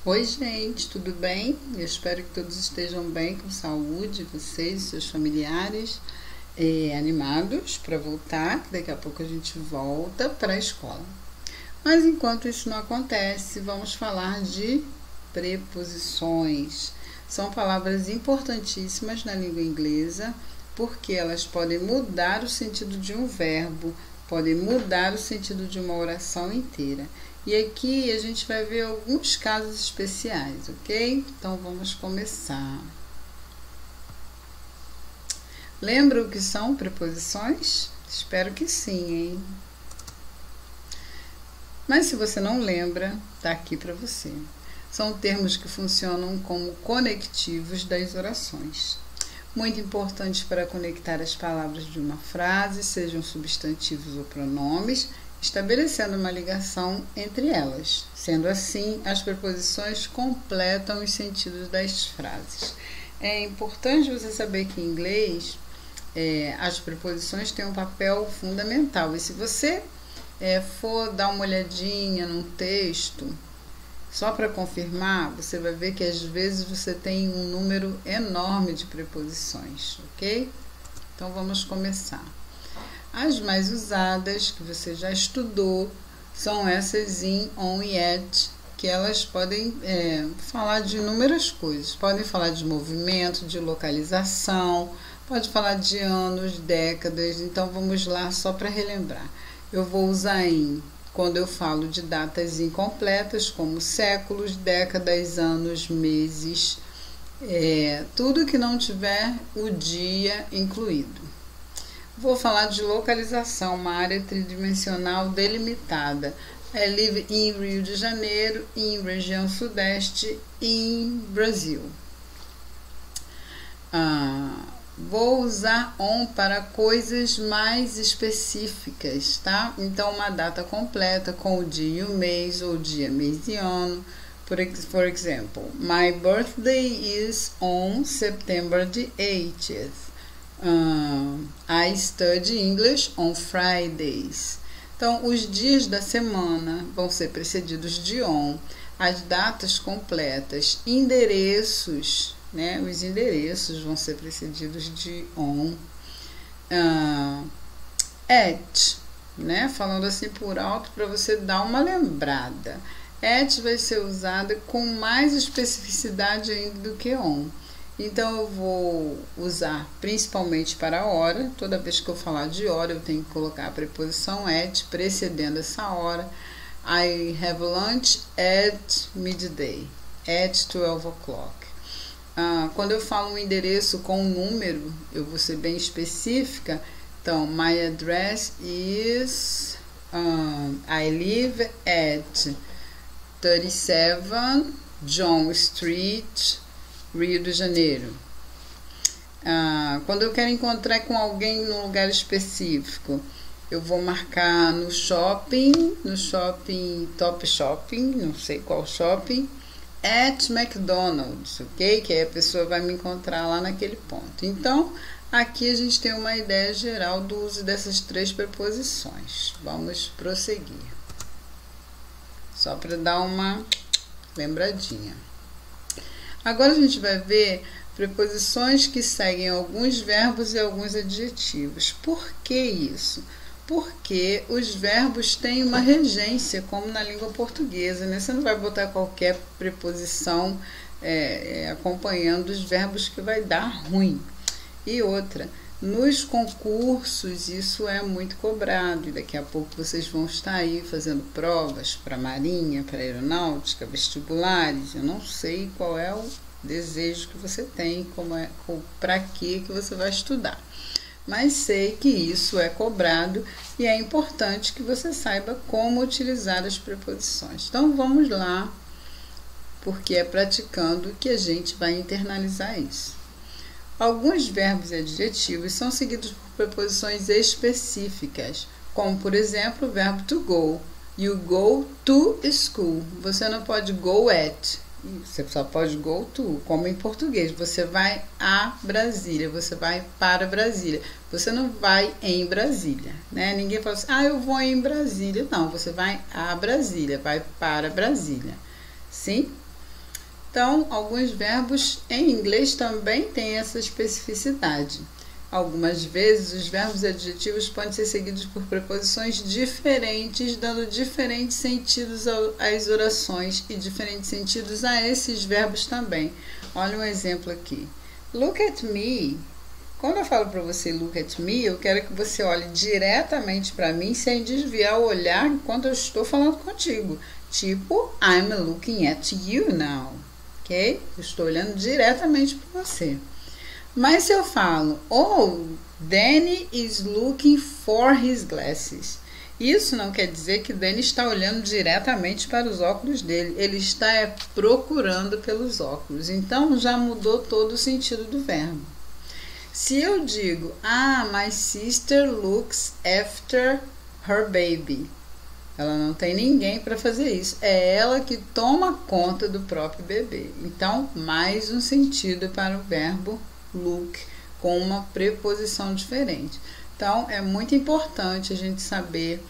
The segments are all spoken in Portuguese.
Oi, gente, tudo bem? Eu espero que todos estejam bem, com saúde, vocês e seus familiares, animados para voltar, que daqui a pouco a gente volta para a escola. Mas enquanto isso não acontece, vamos falar de preposições. São palavras importantíssimas na língua inglesa, porque elas podem mudar o sentido de um verbo, podem mudar o sentido de uma oração inteira. E aqui a gente vai ver alguns casos especiais, ok? Então vamos começar. Lembra o que são preposições? Espero que sim, hein? Mas se você não lembra, tá aqui para você. São termos que funcionam como conectivos das orações. Muito importantes para conectar as palavras de uma frase, sejam substantivos ou pronomes, estabelecendo uma ligação entre elas. Sendo assim, as preposições completam os sentidos das frases. É importante você saber que em inglês as preposições têm um papel fundamental. E se você for dar uma olhadinha num texto, só para confirmar, você vai ver que às vezes você tem um número enorme de preposições, ok? Então vamos começar. As mais usadas, que você já estudou, são essas in, on e at, que elas podem falar de inúmeras coisas. Podem falar de movimento, de localização, pode falar de anos, décadas. Então vamos lá só para relembrar. Eu vou usar in quando eu falo de datas incompletas, como séculos, décadas, anos, meses, tudo que não tiver o dia incluído. Vou falar de localização, uma área tridimensional delimitada. Live em Rio de Janeiro, em região sudeste, em Brasil. Vou usar on para coisas mais específicas, tá? Então, uma data completa com o dia e o mês, ou dia, mês e ano. For example, my birthday is on September the 80th. I study English on Fridays. Então, os dias da semana vão ser precedidos de on. As datas completas, endereços, né? Os endereços vão ser precedidos de on. At, né? Falando assim por alto para você dar uma lembrada. At vai ser usada com mais especificidade ainda do que on. Então eu vou usar principalmente para a hora. Toda vez que eu falar de hora, eu tenho que colocar a preposição at precedendo essa hora. I have lunch at midday, at 12 o'clock. Quando eu falo um endereço com um número, eu vou ser bem específica. Então, my address is I live at 37 John Street, Rio de Janeiro. Quando eu quero encontrar com alguém num lugar específico, eu vou marcar no shopping, Top Shopping, não sei qual shopping, at McDonald's, ok? Que aí a pessoa vai me encontrar lá naquele ponto. Então, aqui a gente tem uma ideia geral do uso dessas três preposições. Vamos prosseguir. Só para dar uma lembradinha. Agora a gente vai ver preposições que seguem alguns verbos e alguns adjetivos. Por que isso? Porque os verbos têm uma regência, como na língua portuguesa, né? Você não vai botar qualquer preposição acompanhando os verbos que vai dar ruim. E outra, nos concursos isso é muito cobrado, e daqui a pouco vocês vão estar aí fazendo provas para marinha, para aeronáutica, vestibulares. Eu não sei qual é o desejo que você tem, para que você vai estudar, mas sei que isso é cobrado e é importante que você saiba como utilizar as preposições. Então vamos lá, porque é praticando que a gente vai internalizar isso. Alguns verbos e adjetivos são seguidos por preposições específicas, como, por exemplo, o verbo to go. You go to school. Você não pode go at. Você só pode go to, como em português. Você vai a Brasília, você vai para Brasília. Você não vai em Brasília, né? Ninguém fala assim, eu vou em Brasília. Não, você vai a Brasília, vai para Brasília. Sim? Então, alguns verbos em inglês também têm essa especificidade. Algumas vezes, os verbos adjetivos podem ser seguidos por preposições diferentes, dando diferentes sentidos às orações e diferentes sentidos a esses verbos também. Olha um exemplo aqui. Look at me. Quando eu falo para você look at me, eu quero que você olhe diretamente para mim sem desviar o olhar enquanto eu estou falando contigo. Tipo, I'm looking at you now. Ok? Eu estou olhando diretamente para você. Mas se eu falo, oh, Danny is looking for his glasses. Isso não quer dizer que Danny está olhando diretamente para os óculos dele. Ele está procurando pelos óculos. Então, já mudou todo o sentido do verbo. Se eu digo, my sister looks after her baby. Ela não tem ninguém para fazer isso. É ela que toma conta do próprio bebê. Então, mais um sentido para o verbo look, com uma preposição diferente. Então, é muito importante a gente saber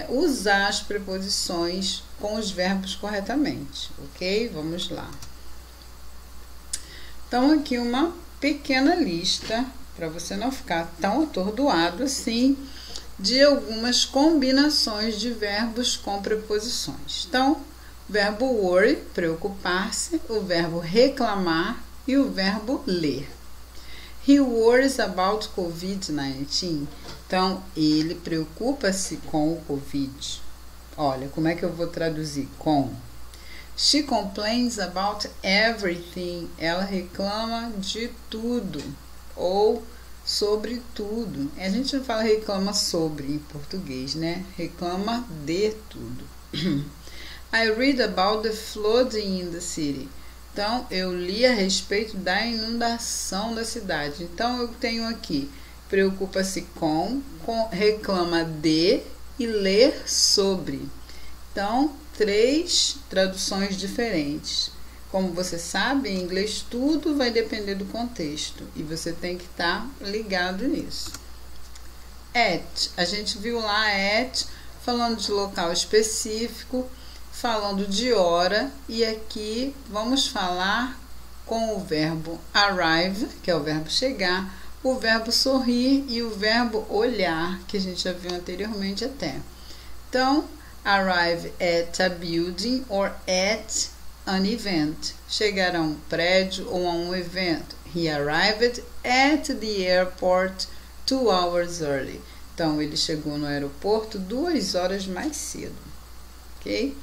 usar as preposições com os verbos corretamente, ok? Vamos lá. Então, aqui uma pequena lista, para você não ficar tão atordoado assim, de algumas combinações de verbos com preposições. Então, o verbo worry, preocupar-se, o verbo reclamar e o verbo ler. He worries about COVID-19. Então, ele preocupa-se com o Covid. Olha, como é que eu vou traduzir? Com. She complains about everything. Ela reclama de tudo. Ou sobre tudo. A gente não fala reclama sobre em português, né? Reclama de tudo. I read about the flooding in the city. Então, eu li a respeito da inundação da cidade. Então, eu tenho aqui, preocupa-se com, reclama de e ler sobre. Então, 3 traduções diferentes. Como você sabe, em inglês tudo vai depender do contexto e você tem que estar ligado nisso. At, a gente viu lá at falando de local específico, falando de hora, e aqui vamos falar com o verbo arrive, que é o verbo chegar, o verbo sorrir e o verbo olhar, que a gente já viu anteriormente até. Então, arrive at a building or at an event. Chegar a um prédio ou a um evento. He arrived at the airport 2 hours early. Então, ele chegou no aeroporto 2 horas mais cedo. Ok?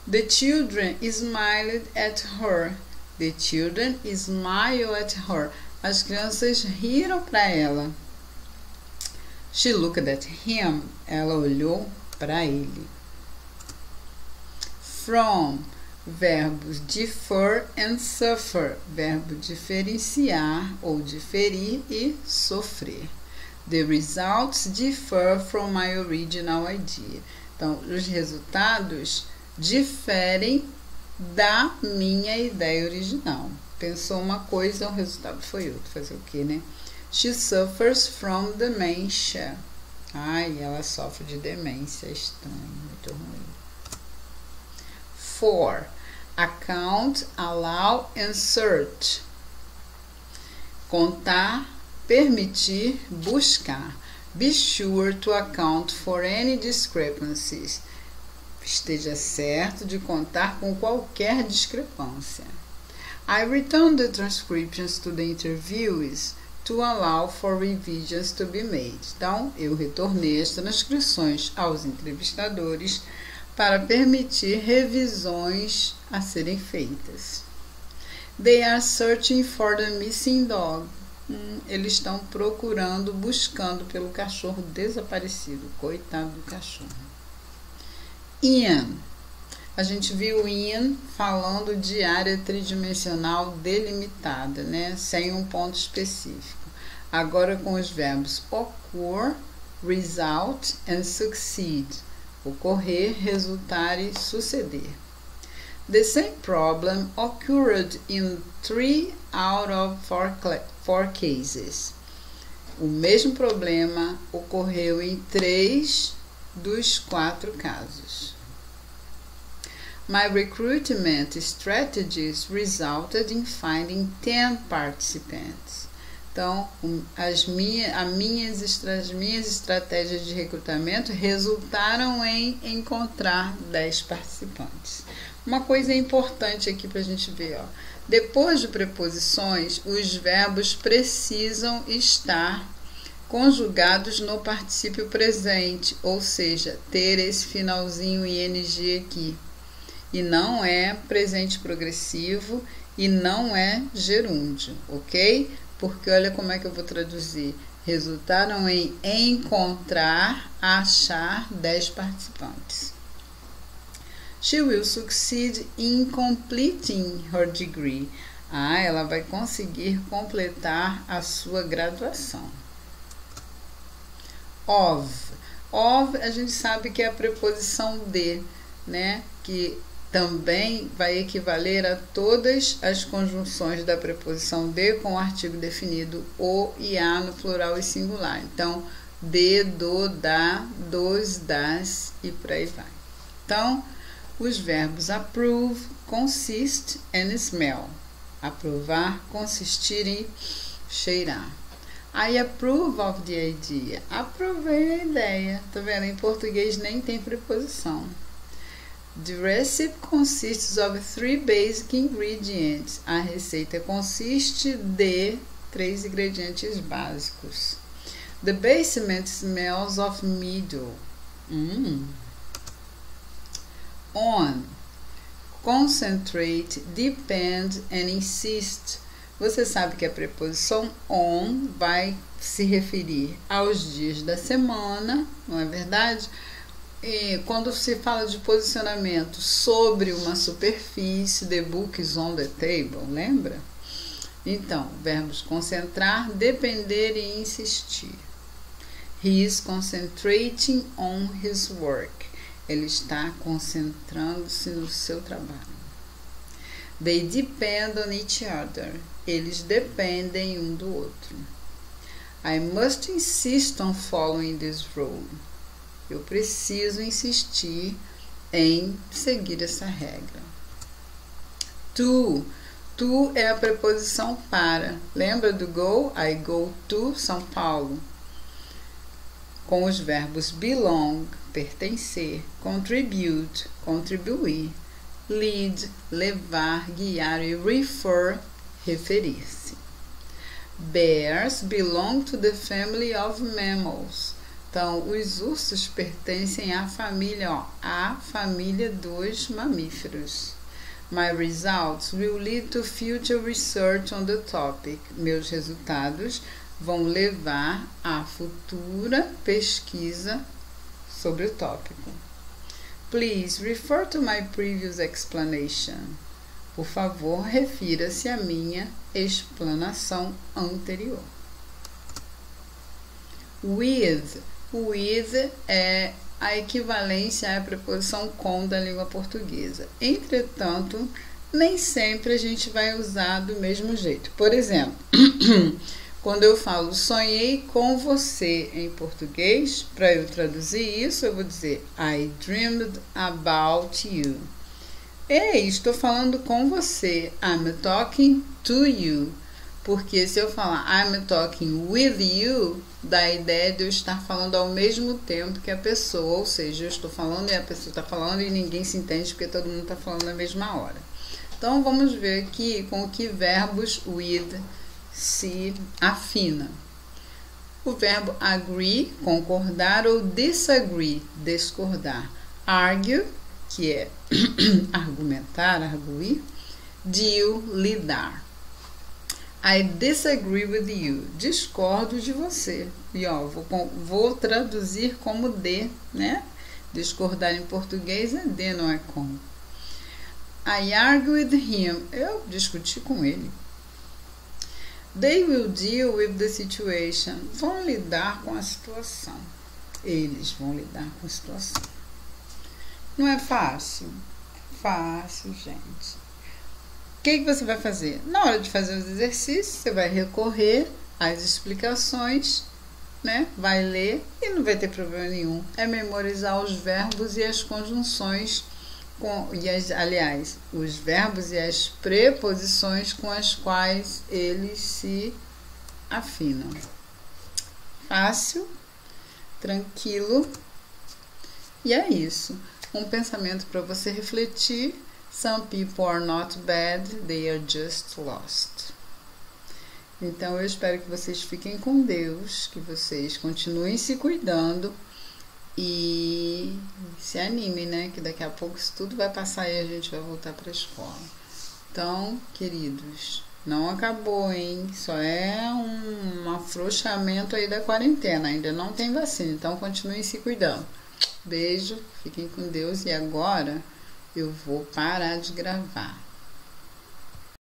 The children smiled at her. The children smiled at her. As crianças riram para ela. She looked at him. Ela olhou para ele. From, verbos differ and suffer. Verbo diferenciar ou diferir e sofrer. The results differ from my original idea. Então, os resultados diferem da minha ideia original. Pensou uma coisa, o resultado foi outro. Fazer o quê, né? She suffers from dementia. Ai, ela sofre de demência. Estranho, muito ruim. 4. Account, allow and search. Contar, permitir, buscar. Be sure to account for any discrepancies. Esteja certo de contar com qualquer discrepância. I returned the transcriptions to the interviewees to allow for revisions to be made. Então, eu retornei as transcrições aos entrevistadores para permitir revisões a serem feitas. They are searching for the missing dog. Eles estão procurando, buscando pelo cachorro desaparecido. Coitado do cachorro. In. A gente viu in falando de área tridimensional delimitada, né? Sem um ponto específico. Agora com os verbos occur, result and succeed. Ocorrer, resultar e suceder. The same problem occurred in 3 out of 4 cases. O mesmo problema ocorreu em 3 dos 4 casos. My recruitment strategies resulted in finding 10 participants. Então, as minhas estratégias de recrutamento resultaram em encontrar 10 participantes. Uma coisa importante aqui para a gente ver, ó. Depois de preposições, os verbos precisam estar conjugados no particípio presente, ou seja, ter esse finalzinho ing aqui. E não é presente progressivo e não é gerúndio, ok? Porque olha como é que eu vou traduzir. Resultaram em encontrar, achar 10 participantes. She will succeed in completing her degree. Ela vai conseguir completar a sua graduação. Of. Of, a gente sabe que é a preposição de, né? Que também vai equivaler a todas as conjunções da preposição de com o artigo definido o e a no plural e singular. Então, de, do, da, dos, das e por aí vai. Então, os verbos approve, consist and smell. Aprovar, consistir e cheirar. I approve of the idea. Aprovei a ideia. Tá vendo? Em português nem tem preposição. The recipe consists of 3 basic ingredients. A receita consiste de 3 ingredientes básicos. The basement smells of meadow. On. Concentrate, depend and insist. Você sabe que a preposição on vai se referir aos dias da semana, não é verdade? E quando se fala de posicionamento sobre uma superfície, the book is on the table, lembra? Então, verbos concentrar, depender e insistir. He is concentrating on his work. Ele está concentrando-se no seu trabalho. They depend on each other. Eles dependem um do outro. I must insist on following this rule. Eu preciso insistir em seguir essa regra. To. To é a preposição para. Lembra do go? I go to São Paulo. Com os verbos belong, pertencer, contribute, contribuir, lead, levar, guiar e refer, referir-se. Bears belong to the family of mammals. Então, os ursos pertencem à família, à família dos mamíferos. My results will lead to future research on the topic. Meus resultados vão levar à futura pesquisa sobre o tópico. Please refer to my previous explanation. Por favor, refira-se à minha explanação anterior. With. With é a equivalência à preposição com da língua portuguesa. Entretanto, nem sempre a gente vai usar do mesmo jeito. Por exemplo, quando eu falo sonhei com você em português, para eu traduzir isso, eu vou dizer I dreamed about you. Ei, estou falando com você. I'm talking to you. Porque se eu falar I'm talking with you, dá a ideia de eu estar falando ao mesmo tempo que a pessoa. Ou seja, eu estou falando e a pessoa está falando e ninguém se entende porque todo mundo está falando na mesma hora. Então, vamos ver aqui com que verbos with se afina. O verbo agree, concordar, ou disagree, discordar. Argue, que é argumentar, arguir. Deal, lidar. I disagree with you. Discordo de você. E ó, vou traduzir como de, né? Discordar em português é de, não é com. I argue with him. Eu discuti com ele. They will deal with the situation. Vão lidar com a situação. Eles vão lidar com a situação. Não é fácil? Fácil, gente. O que você vai fazer? Na hora de fazer os exercícios, você vai recorrer às explicações, né? Vai ler e não vai ter problema nenhum. É memorizar os verbos e as conjunções aliás, os verbos e as preposições com as quais eles se afinam. Fácil, tranquilo. E é isso. Um pensamento para você refletir. Some people are not bad, they are just lost. Então eu espero que vocês fiquem com Deus, que vocês continuem se cuidando e se animem, né? Que daqui a pouco isso tudo vai passar e a gente vai voltar para a escola. Então, queridos, não acabou, hein? Só é um afrouxamento aí da quarentena, ainda não tem vacina, então continuem se cuidando. Beijo, fiquem com Deus e agora eu vou parar de gravar.